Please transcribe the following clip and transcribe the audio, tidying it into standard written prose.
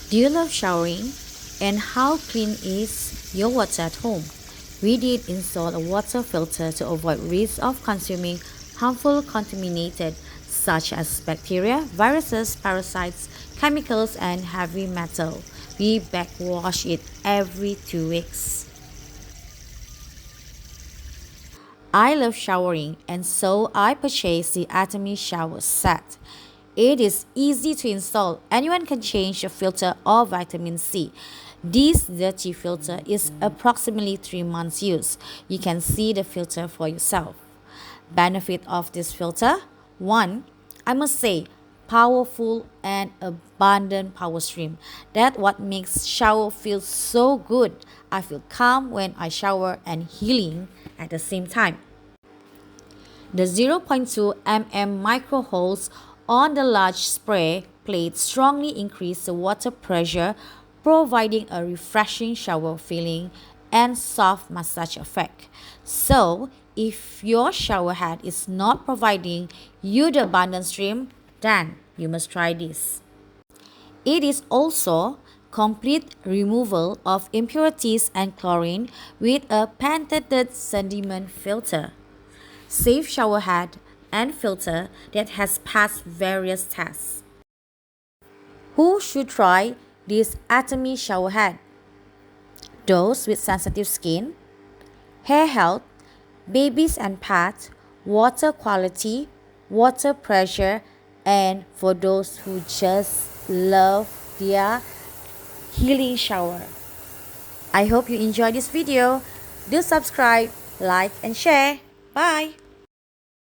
Do you love showering? And how clean is your water at home? We did install a water filter to avoid risk of consuming harmful contaminated such as bacteria, viruses, parasites, chemicals, and heavy metal. We backwash it every 2 weeks. I love showering and so I purchased the Atomy shower set. It is easy to install. Anyone can change the filter or vitamin C. This dirty filter is approximately 3 months use. You can see the filter for yourself. Benefit of this filter: 1. I must say, powerful and abundant power stream. That's what makes shower feel so good. I feel calm when I shower and healing at the same time. The 0.2 mm micro holes on the large spray plate strongly increase the water pressure, providing a refreshing shower feeling and soft massage effect. So, if your shower head is not providing you the abundant stream, then you must try this. It is also complete removal of impurities and chlorine with a patented sediment filter. Safe shower head and filter that has passed various tests. Who should try this Atomy shower head? Those with sensitive skin, hair health, babies and pets, water quality, water pressure, and for those who just love their healing shower. I hope you enjoyed this video. Do subscribe, like, and share. Bye!